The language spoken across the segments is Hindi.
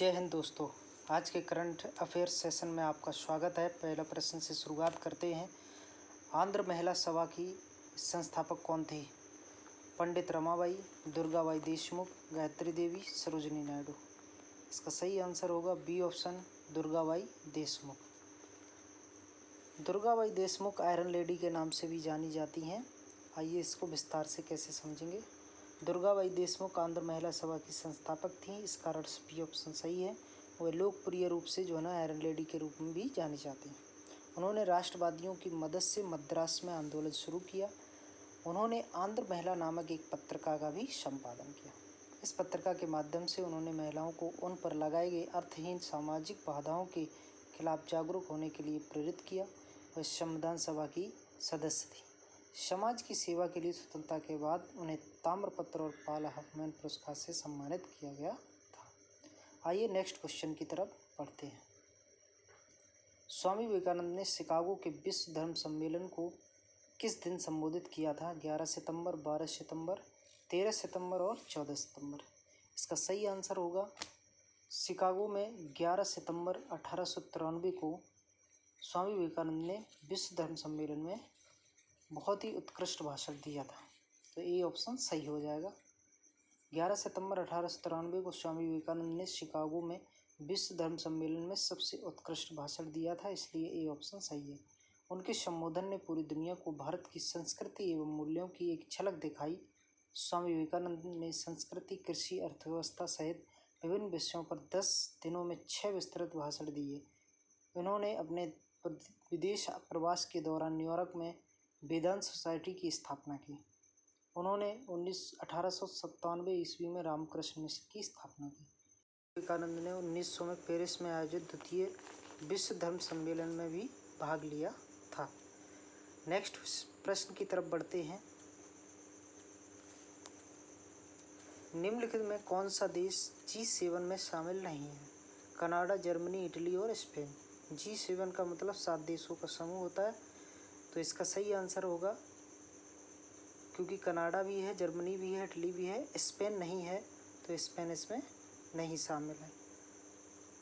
जय हिंद दोस्तों। आज के करंट अफेयर्स सेशन में आपका स्वागत है। पहला प्रश्न से शुरुआत करते हैं। आंध्र महिला सभा की संस्थापक कौन थी? पंडित रमाबाई, दुर्गाबाई देशमुख, गायत्री देवी, सरोजिनी नायडू। इसका सही आंसर होगा B option, Durgabai Deshmukh. Durgabai Deshmukh iron lady के नाम से भी जानी जाती हैं। आइए इसको विस्तार से कैसे समझेंगे। दुर्गाबाई देशमुख आंध्र महिला सभा की संस्थापक थीं, इस कारण से बी ऑप्शन सही है। वह लोकप्रिय रूप से जो है ना आयरन लेडी के रूप में भी जानी जाती हैं। उन्होंने राष्ट्रवादियों की मदद से मद्रास में आंदोलन शुरू किया। उन्होंने आंध्र महिला नामक एक पत्रिका का भी संपादन किया। इस पत्रिका के माध्यम से उन्होंने महिलाओं को उन पर लगाए गए अर्थहीन सामाजिक बाधाओं के खिलाफ जागरूक होने के लिए प्रेरित किया। वह संविधान सभा की सदस्य थी। समाज की सेवा के लिए स्वतंत्रता के बाद उन्हें ताम्रपत्र और पाल हफमैन पुरस्कार से सम्मानित किया गया था। आइए नेक्स्ट क्वेश्चन की तरफ बढ़ते हैं। स्वामी विवेकानंद ने शिकागो के विश्व धर्म सम्मेलन को किस दिन संबोधित किया था? 11 सितंबर, 12 सितंबर, 13 सितंबर और 14 सितंबर। इसका सही आंसर होगा शिकागो में 11 सितंबर 1893 को स्वामी विवेकानंद ने विश्व धर्म सम्मेलन में बहुत ही उत्कृष्ट भाषण दिया था। तो ए ऑप्शन सही हो जाएगा। 11 सितंबर 1893 को स्वामी विवेकानंद ने शिकागो में विश्व धर्म सम्मेलन में सबसे उत्कृष्ट भाषण दिया था, इसलिए ए ऑप्शन सही है। उनके संबोधन ने पूरी दुनिया को भारत की संस्कृति एवं मूल्यों की एक झलक दिखाई। स्वामी विवेकानंद ने संस्कृति, कृषि, अर्थव्यवस्था सहित विभिन्न विषयों पर 10 दिनों में 6 विस्तृत भाषण दिए। उन्होंने अपने विदेश प्रवास के दौरान न्यूयॉर्क में वेदांत सोसाइटी की स्थापना की। उन्होंने 1897 ईस्वी में रामकृष्ण मिशन की स्थापना की। विवेकानंद ने 1900 में पेरिस में आयोजित द्वितीय विश्व धर्म सम्मेलन में भी भाग लिया था। नेक्स्ट प्रश्न की तरफ बढ़ते हैं। निम्नलिखित में कौन सा देश G7 में शामिल नहीं है? कनाडा, जर्मनी, इटली और स्पेन। G7 का मतलब 7 देशों का समूह होता है। तो इसका सही आंसर होगा, क्योंकि कनाडा भी है, जर्मनी भी है, इटली भी है, स्पेन नहीं है, तो स्पेन इसमें नहीं शामिल है।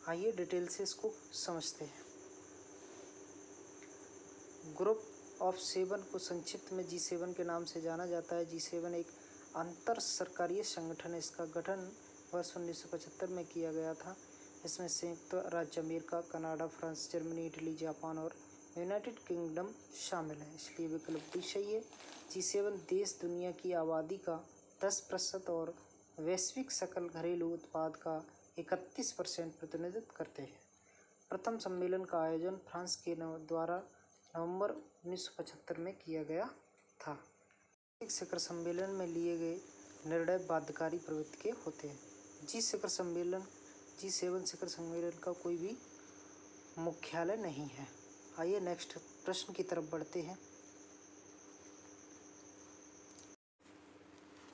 आइए डिटेल से इसको समझते हैं। ग्रुप ऑफ 7 को संक्षिप्त में G7 के नाम से जाना जाता है। G7 एक अंतर सरकारी संगठन है। इसका गठन वर्ष 1975 में किया गया था। इसमें संयुक्त राज्य America, Canada, France, Germany, Italy, Japan और यूनाइटेड किंगडम शामिल है, इसलिए विकल्प डी सही है। G7 देश दुनिया की आबादी का 10% और वैश्विक सकल घरेलू उत्पाद का 31% प्रतिनिधित्व करते हैं। प्रथम सम्मेलन का आयोजन फ्रांस के द्वारा नवंबर 1975 में किया गया था। शिखर सम्मेलन में लिए गए निर्णय बाध्यकारी प्रवृत्ति के होते हैं। G7 शिखर सम्मेलन का कोई भी मुख्यालय नहीं है। आइए नेक्स्ट प्रश्न की तरफ बढ़ते हैं।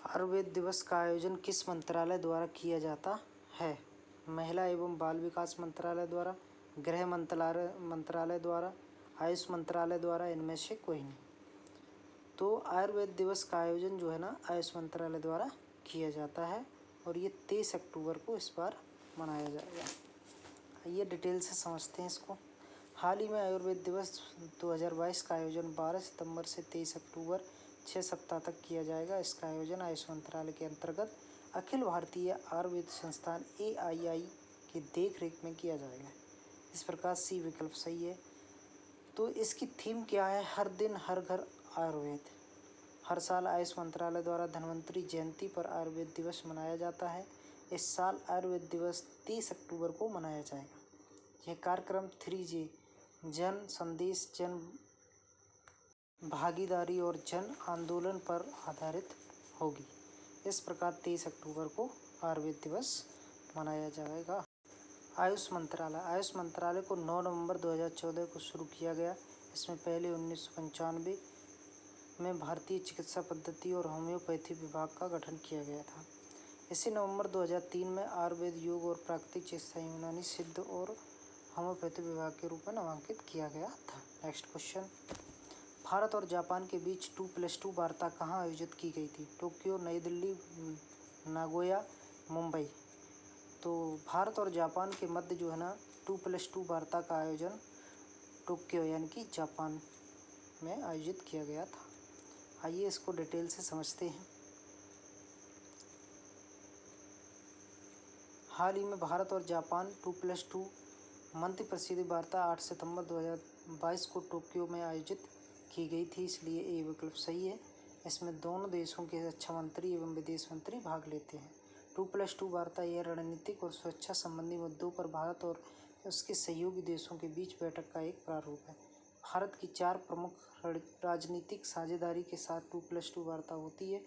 आयुर्वेद दिवस का आयोजन किस मंत्रालय द्वारा किया जाता है? महिला एवं बाल विकास मंत्रालय द्वारा, गृह मंत्रालय द्वारा, आयुष मंत्रालय द्वारा, इनमें से कोई नहीं। तो आयुर्वेद दिवस का आयोजन जो है ना आयुष मंत्रालय द्वारा किया जाता है और ये 23 अक्टूबर को इस बार मनाया जाएगा। आइए डिटेल से समझते हैं इसको। हाल ही में आयुर्वेद दिवस 2022 का आयोजन 12 सितंबर से 23 अक्टूबर 6 सप्ताह तक किया जाएगा। इसका आयोजन आयुष मंत्रालय के अंतर्गत अखिल भारतीय आयुर्वेद संस्थान AII की देखरेख में किया जाएगा। इस प्रकार सी विकल्प सही है। तो इसकी थीम क्या है? हर दिन हर घर आयुर्वेद। हर साल आयुष मंत्रालय द्वारा धन्वंतरि जयंती पर आयुर्वेद दिवस मनाया जाता है। इस साल आयुर्वेद दिवस 30 अक्टूबर को मनाया जाएगा। यह कार्यक्रम 3J जन संदेश, जन भागीदारी और जन आंदोलन पर आधारित होगी। इस प्रकार 23 अक्टूबर को आयुर्वेद दिवस मनाया जाएगा। आयुष मंत्रालय को 9 नवंबर 2014 को शुरू किया गया। इसमें पहले 1995 में भारतीय चिकित्सा पद्धति और होम्योपैथी विभाग का गठन किया गया था। इसे नवंबर 2003 में आयुर्वेद, योग और प्राकृतिक चिकित्सा, यूनानी सिद्ध और होम्योपैथी विभाग के रूप में नामांकित किया गया था। Next question. भारत और जापान के बीच 2+2 वार्ता कहाँ आयोजित की गई थी? टोक्यो, नई दिल्ली, नागोया, मुंबई। तो भारत और जापान के मध्य जो है ना 2+2 वार्ता का आयोजन टोक्यो यानी कि जापान में आयोजित किया गया था। आइए इसको डिटेल से समझते हैं। हाल ही में भारत और जापान 2+2 मंत्री परिषद वार्ता 8 सितंबर 2022 को टोक्यो में आयोजित की गई थी, इसलिए ये विकल्प सही है। इसमें दोनों देशों के रक्षा मंत्री एवं विदेश मंत्री भाग लेते हैं। 2+2 वार्ता यह रणनीतिक और सुरक्षा संबंधी मुद्दों पर भारत और उसके सहयोगी देशों के बीच बैठक का एक प्रारूप है। भारत की 4 प्रमुख राजनीतिक साझेदारी के साथ 2+2 वार्ता होती है।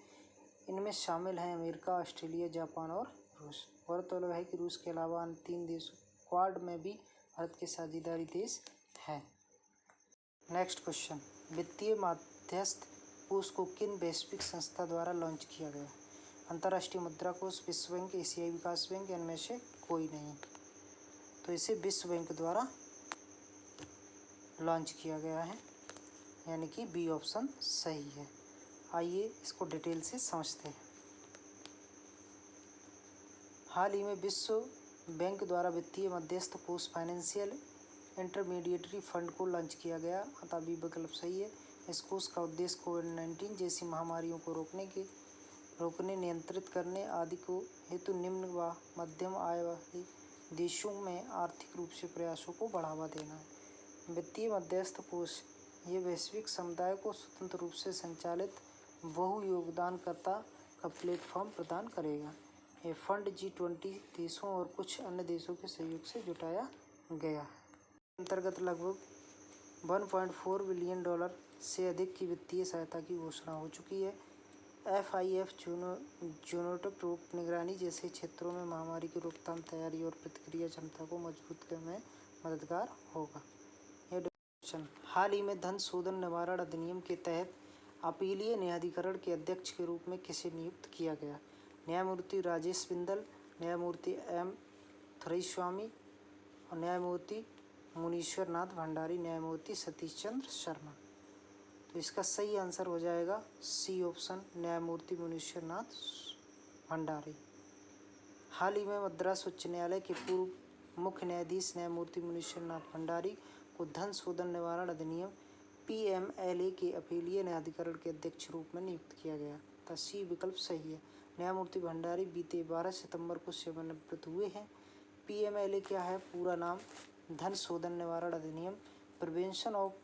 इनमें शामिल हैं अमेरिका, ऑस्ट्रेलिया, जापान और रूस। गौरतलब है कि रूस के अलावा अन्य 3 देश क्वाड में भी भारत के साझेदारी देश हैं। नेक्स्ट क्वेश्चन, वित्तीय मध्यस्थ कोष को किन वैश्विक संस्था द्वारा लॉन्च किया गया? अंतर्राष्ट्रीय मुद्रा कोष, विश्व बैंक, एशियाई विकास बैंक, इनमें से कोई नहीं। तो इसे विश्व बैंक द्वारा लॉन्च किया गया है, यानी कि बी ऑप्शन सही है। आइए इसको डिटेल से समझते हैं। हाल ही में विश्व बैंक द्वारा वित्तीय मध्यस्थ कोष फाइनेंशियल इंटरमीडिएटरी फंड को लॉन्च किया गया, अतः बी विकल्प सही है। इस कोष का उद्देश्य कोविड-19 जैसी महामारियों को रोकने, नियंत्रित करने आदि को हेतु निम्न व मध्यम आय वाले देशों में आर्थिक रूप से प्रयासों को बढ़ावा देना है। वित्तीय मध्यस्थ कोष ये वैश्विक समुदाय को स्वतंत्र रूप से संचालित बहु योगदानकर्ता का प्लेटफॉर्म प्रदान करेगा। ये फंड G20 देशों और कुछ अन्य देशों के सहयोग से जुटाया गया है। अंतर्गत लगभग $1.4 बिलियन से अधिक की वित्तीय सहायता की घोषणा हो चुकी है। FIF जूनोटिक रोग निगरानी जैसे क्षेत्रों में महामारी की रोकथाम, तैयारी और प्रतिक्रिया क्षमता को मजबूत करने में मददगार होगा। यह क्वेश्चन, हाल ही में धन शोधन निवारण अधिनियम के तहत अपीलीय न्यायाधिकरण के अध्यक्ष के रूप में किसे नियुक्त किया गया? न्यायमूर्ति राजेश बिंदल, न्यायमूर्ति M थुरैस्वामी और न्यायमूर्ति मुनीश्वर नाथ भंडारी, न्यायमूर्ति सतीश चंद्र शर्मा। तो इसका सही आंसर हो जाएगा सी ऑप्शन, न्यायमूर्ति मुनीश्वर नाथ भंडारी। हाल ही में मद्रास उच्च न्यायालय के पूर्व मुख्य न्यायाधीश न्यायमूर्ति मुनीश्वर नाथ भंडारी को धन शोधन निवारण अधिनियम PMLA के अपीलीय न्यायाधिकरण के अध्यक्ष रूप में नियुक्त किया गया, तथा सी विकल्प सही है। न्यायमूर्ति भंडारी बीते 12 सितंबर को सेवानिवृत्त हुए हैं। PMLA क्या है? पूरा नाम धन शोधन निवारण अधिनियम, prevention of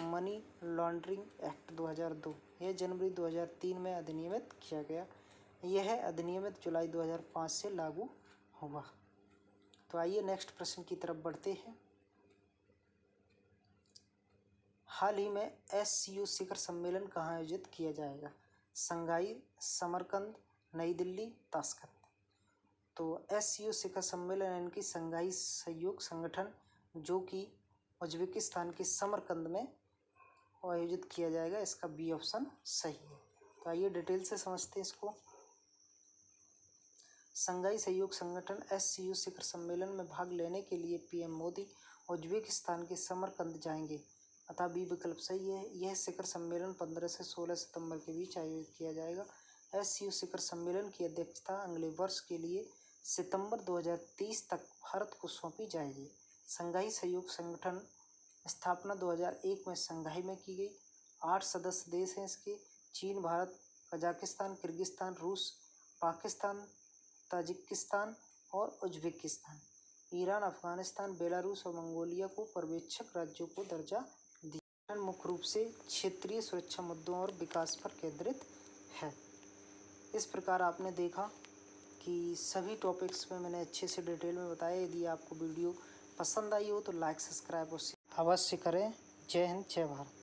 money laundering act 2002। यह जनवरी 2003 में अधिनियमित किया गया। यह अधिनियमित जुलाई 2005 से लागू हुआ। तो आइए नेक्स्ट प्रश्न की तरफ बढ़ते हैं। हाल ही में SCO शिखर सम्मेलन कहाँ आयोजित किया जाएगा? शंघाई, समरकंद, नई दिल्ली, ताशकंद। तो SCO शिखर सम्मेलन यानी कि शंघाई सहयोग संगठन, जो कि उज्बेकिस्तान के समरकंद में आयोजित किया जाएगा, इसका बी ऑप्शन सही है। तो आइए डिटेल से समझते हैं इसको। शंघाई सहयोग संगठन SCO शिखर सम्मेलन में भाग लेने के लिए PM मोदी उज्बेकिस्तान के समरकंद जाएंगे, अतः बी विकल्प सही है। यह शिखर सम्मेलन 15 से 16 सितंबर के बीच आयोजित किया जाएगा। SCO शिखर सम्मेलन की अध्यक्षता अगले वर्ष के लिए सितंबर 2023 तक भारत को सौंपी जाएगी। शंघाई सहयोग संगठन स्थापना 2001 में शंघाई में की गई। 8 सदस्य देश हैं इसके: चीन, भारत, कजाकिस्तान, किर्गिस्तान, रूस, पाकिस्तान, ताजिकिस्तान और उज्बेकिस्तान। ईरान, अफगानिस्तान, बेलारूस और मंगोलिया को पर्यवेक्षक राज्यों को दर्जा दिया। मुख्य रूप से क्षेत्रीय सुरक्षा मुद्दों और विकास पर केंद्रित है। इस प्रकार आपने देखा कि सभी टॉपिक्स में मैंने अच्छे से डिटेल में बताया। यदि आपको वीडियो पसंद आई हो तो लाइक, सब्सक्राइब अवश्य करें। जय हिंद, जय भारत।